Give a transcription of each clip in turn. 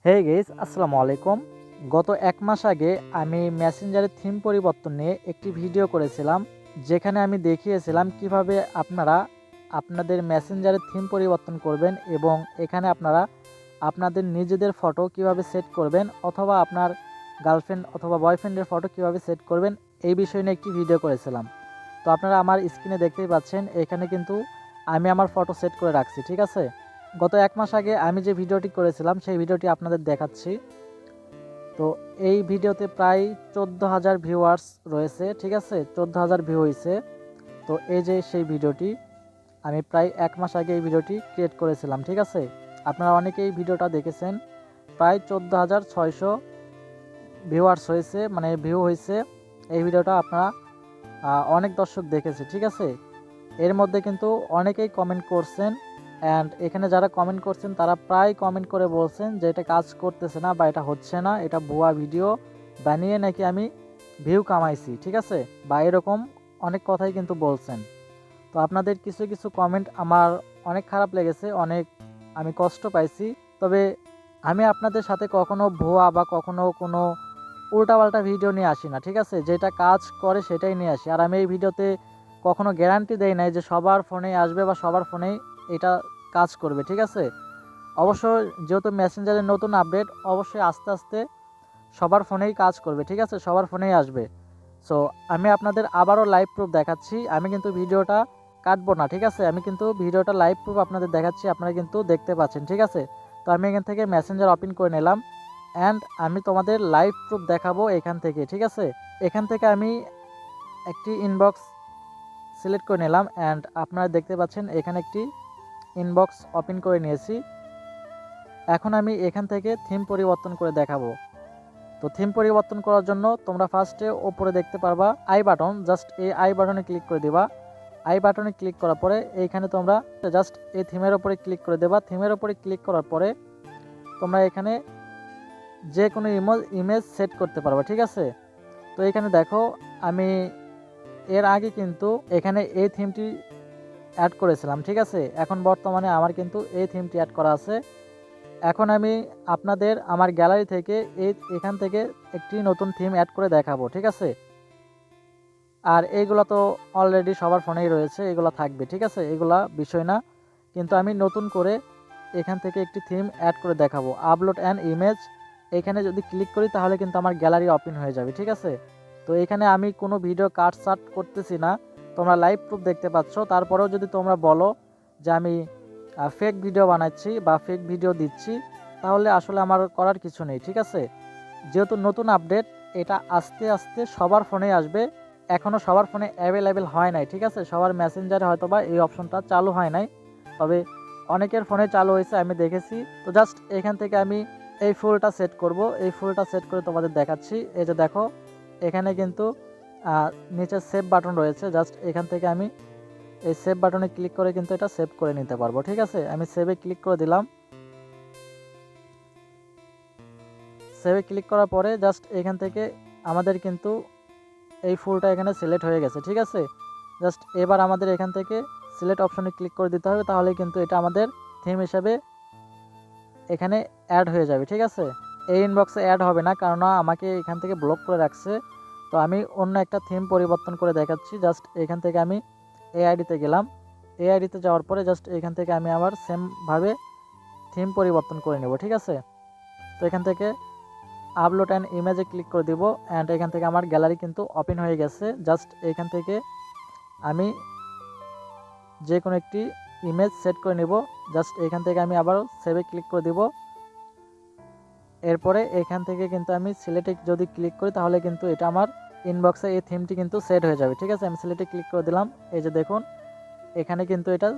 হে guys আসসালামু আলাইকুম। গত এক মাস আগে আমি মেসেঞ্জারের থিম পরিবর্তন নিয়ে একটি ভিডিও করেছিলাম, যেখানে আমি দেখিয়েছিলাম কিভাবে আপনারা আপনাদের মেসেঞ্জারের থিম পরিবর্তন করবেন এবং এখানে আপনারা আপনাদের নিজেদের ফটো কিভাবে সেট করবেন অথবা আপনার গার্লফ্রেন্ড অথবা বয়ফ্রেন্ডের ফটো কিভাবে সেট করবেন এই বিষয় নিয়ে একটি ভিডিও করেছিলাম। তো আপনারা আমার স্ক্রিনে দেখতেই পাচ্ছেন, এখানে কিন্তু আমি আমার ফটো সেট করে রাখছি, ঠিক আছে। গত এক মাস আগে আমি যে ভিডিওটি করেছিলাম সেই ভিডিওটি আপনাদের দেখাচ্ছি। তো এই ভিডিওতে প্রায় 14,000 ভিউয়ার্স রয়েছে, ঠিক আছে, 14,000 ভিউ হয়েছে। তো এই যে সেই ভিডিওটি আমি প্রায় এক মাস আগে এই ভিডিওটি ক্রিয়েট করেছিলাম, ঠিক আছে। আপনারা অনেকেই ভিডিওটা দেখেছেন, প্রায় 14,600 ভিউয়ার্স হয়েছে, মানে ভিউ হয়েছে। এই ভিডিওটা আপনারা অনেক দর্শক দেখেছে, ঠিক আছে। এর মধ্যে কিন্তু অনেকেই কমেন্ট করছেন, অ্যান্ড এখানে যারা কমেন্ট করছেন তারা প্রায় কমেন্ট করে বলছেন যে এটা কাজ করতেছে না বা এটা হচ্ছে না, এটা ভুয়া ভিডিও বানিয়ে নাকি আমি ভিউ কামাইছি, ঠিক আছে, বা এরকম অনেক কথাই কিন্তু বলছেন। তো আপনাদের কিছু কিছু কমেন্ট আমার অনেক খারাপ লেগেছে, অনেক আমি কষ্ট পাইছি। তবে আমি আপনাদের সাথে কখনো ভুয়া বা কখনো কোনো উল্টাপাল্টা ভিডিও নিয়ে আসি না, ঠিক আছে। যেটা কাজ করে সেটাই নিয়ে আসি। আর আমি এই ভিডিওতে কখনো গ্যারান্টি দেই নাই যে সবার ফোনেই আসবে বা সবার ফোনেই এটা কাজ করবে, ঠিক আছে। অবশ্য যেহেতু মেসেঞ্জারের নতুন আপডেট, অবশ্যই আস্তে আস্তে সবার ফোনেই কাজ করবে, ঠিক আছে, সবার ফোনেই আসবে। সো আমি আপনাদের আবারও লাইভ প্রুফ দেখাচ্ছি, আমি কিন্তু ভিডিওটা কাটবো না, ঠিক আছে। আমি কিন্তু ভিডিওটা লাইভ প্রুফ আপনাদের দেখাচ্ছি, আপনারা কিন্তু দেখতে পাচ্ছেন, ঠিক আছে। তো আমি এখান থেকে মেসেঞ্জার ওপেন করে নিলাম, অ্যান্ড আমি তোমাদের লাইভ প্রুফ দেখাবো এখান থেকে, ঠিক আছে। এখান থেকে আমি একটি ইনবক্স সিলেক্ট করে নিলাম, অ্যান্ড আপনারা দেখতে পাচ্ছেন এখানে একটি ইনবক্স ওপেন করে নিয়েছি। এখন আমি এখান থেকে থিম পরিবর্তন করে দেখাবো। তো থিম পরিবর্তন করার জন্য তোমরা ফার্স্টে ওপরে দেখতে পারবা আই বাটন, জাস্ট এই আই বাটনে ক্লিক করে দিবা। আই বাটনে ক্লিক করার পরে এইখানে তোমরা জাস্ট এই থিমের ওপরে ক্লিক করে দেবা। থিমের ওপরে ক্লিক করার পরে তোমরা এখানে যে কোনো ইমেজ সেট করতে পারবা, ঠিক আছে। তো এখানে দেখো আমি এর আগে কিন্তু এখানে এই থিমটি অ্যাড করেছিলাম, ঠিক আছে। এখন বর্তমানে আমার কিন্তু এই থিমটি অ্যাড করা আছে। এখন আমি আপনাদের আমার গ্যালারি থেকে এখান থেকে একটি নতুন থিম অ্যাড করে দেখাবো, ঠিক আছে। আর এইগুলো তো অলরেডি সবার ফোনেই রয়েছে, এগুলো থাকবে, ঠিক আছে, এগুলা বিষয় না। কিন্তু আমি নতুন করে এখান থেকে একটি থিম অ্যাড করে দেখাবো, আপলোড অ্যান ইমেজ। এখানে যদি ক্লিক করি তাহলে কিন্তু আমার গ্যালারি ওপেন হয়ে যাবে, ঠিক আছে। তো এখানে আমি কোনো ভিডিও কাট করতেছি না, তোমরা লাইভ প্রুফ দেখতে পাচ্ছ। তারপরেও যদি তোমরা বলো যে আমি ফেক ভিডিও বানাচ্ছি বা ফেক ভিডিও দিচ্ছি, তাহলে আসলে আমার করার কিছু নেই, ঠিক আছে। যেহেতু নতুন আপডেট, এটা আস্তে আস্তে সবার ফোনে আসবে। এখনও সবার ফোনে অ্যাভেলেবেল হয় নাই, ঠিক আছে। সবার মেসেঞ্জারে হয়তো বা এই অপশনটা চালু হয় নাই, তবে অনেকের ফোনে চালু হয়েছে, আমি দেখেছি। তো জাস্ট এখান থেকে আমি এই ফুলটা সেট করব, এই ফুলটা সেট করে তোমাদের দেখাচ্ছি। এই যে দেখো এখানে কিন্তু নিচে সেভ বাটন রয়েছে, জাস্ট এখান থেকে আমি এই সেভ বাটনে ক্লিক করে কিন্তু এটা সেভ করে নিতে পারবো, ঠিক আছে। আমি সেভে ক্লিক করে দিলাম। সেভে ক্লিক করার পরে জাস্ট এখান থেকে আমাদের কিন্তু এই ফুলটা এখানে সিলেক্ট হয়ে গেছে, ঠিক আছে। জাস্ট এবার আমাদের এখান থেকে সিলেক্ট অপশনে ক্লিক করে দিতে হবে, তাহলে কিন্তু এটা আমাদের থিম হিসাবে এখানে অ্যাড হয়ে যাবে, ঠিক আছে। এই ইনবক্সে অ্যাড হবে না, কারণ আমাকে এখান থেকে ব্লক করে রাখছে। তো আমি অন্য একটা থিম পরিবর্তন করে দেখাচ্ছি। জাস্ট এখান থেকে আমি এই আইডিতে গেলাম, এই আইডিতে যাওয়ার পরে জাস্ট এখান থেকে আমি আবার সেমভাবে থিম পরিবর্তন করে নেব, ঠিক আছে। তো এখান থেকে আপলোড অ্যান্ড ইমেজে ক্লিক করে দিব, অ্যান্ড এখান থেকে আমার গ্যালারি কিন্তু ওপেন হয়ে গেছে। জাস্ট এখান থেকে আমি যে কোনো একটি ইমেজ সেট করে নেব। জাস্ট এখান থেকে আমি আবার সেভে ক্লিক করে দিব। এরপরে এখান থেকে কিন্তু আমি সিলেক্টে যদি ক্লিক করি তাহলে কিন্তু এটা আমার ইনবক্সে এই থিমটি কিন্তু সেট হয়ে যাবে, ঠিক আছে। আমি সিলেক্টে ক্লিক করে দিলাম, এই যে দেখুন এখানে কিন্তু এটা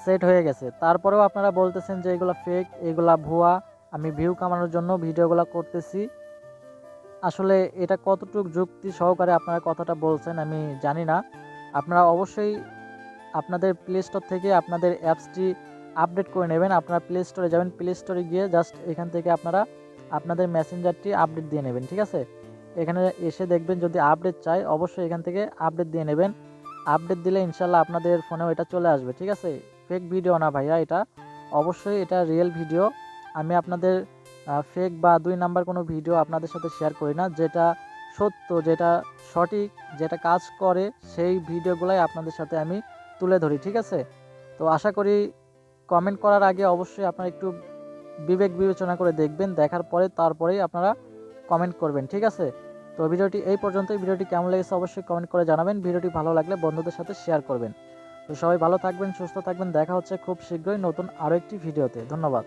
সেট হয়ে গেছে। তারপরেও আপনারা বলতেছেন যে এগুলো ফেক, এগুলা ভুয়া, আমি ভিউ কামানোর জন্য ভিডিওগুলো করতেছি। আসলে এটা কতটুকু যুক্তি সহকারে আপনারা কথাটা বলছেন আমি জানি না। আপনারা অবশ্যই আপনাদের প্লে স্টোর থেকে আপনাদের অ্যাপসটি আপডেট করে নেবেন। আপনারা প্লে স্টোরে যাবেন, প্লে স্টোরে গিয়ে জাস্ট এখান থেকে আপনারা আপনাদের মেসেঞ্জারটি আপডেট দিয়ে নেবেন, ঠিক আছে। এখানে এসে দেখবেন যদি আপডেট চাই, অবশ্যই এখান থেকে আপডেট দিয়ে নেবেন। আপডেট দিলে ইনশাল্লাহ আপনাদের ফোনেও এটা চলে আসবে, ঠিক আছে। ফেক ভিডিও না ভাইয়া, এটা অবশ্যই এটা রিয়েল ভিডিও। আমি আপনাদের ফেক বা ২ নাম্বার কোনো ভিডিও আপনাদের সাথে শেয়ার করি না। যেটা সত্য, যেটা সঠিক, যেটা কাজ করে সেই ভিডিওগুলাই আপনাদের সাথে আমি তুলে ধরি, ঠিক আছে? তো আশা করি কমেন্ট করার আগে অবশ্যই আপনারা একটু বিবেক বিবেচনা করে দেখবেন। দেখার পরে তারপরেই আপনারা কমেন্ট করবেন, ঠিক আছে? তো ভিডিওটি এই পর্যন্তই। ভিডিওটি কেমন লেগেছে অবশ্যই কমেন্ট করে জানাবেন। ভিডিওটি ভালো লাগলে বন্ধুদের সাথে শেয়ার করবেন। তো সবাই ভালো থাকবেন, সুস্থ থাকবেন। দেখা হচ্ছে খুব শীঘ্রই নতুন আরও একটি ভিডিওতে। ধন্যবাদ।